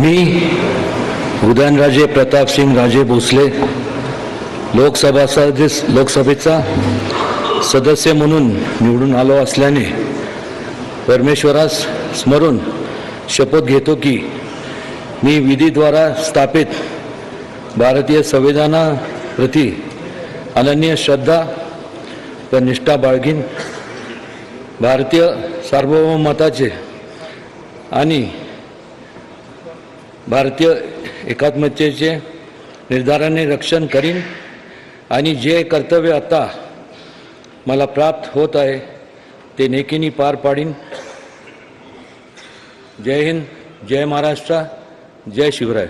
मी उदयनराजे प्रतापसिंग राजे भोसले लोकसभेचा सदस्य म्हणून निवडून आलो असल्याने परमेश्वरास स्मरून शपथ घेतो की मी विधीद्वारा स्थापित भारतीय संविधानाप्रती अनन्य श्रद्धा व निष्ठा बाळगीन, भारतीय सार्वभौमत्वाचे आणि भारतीय एकात्मतेचे निर्धाराने रक्षण करीन आणि जे कर्तव्य आता मला प्राप्त होत आहे ते नेकीने पार पाडीन. जय हिंद, जय महाराष्ट्र, जय शिवराय.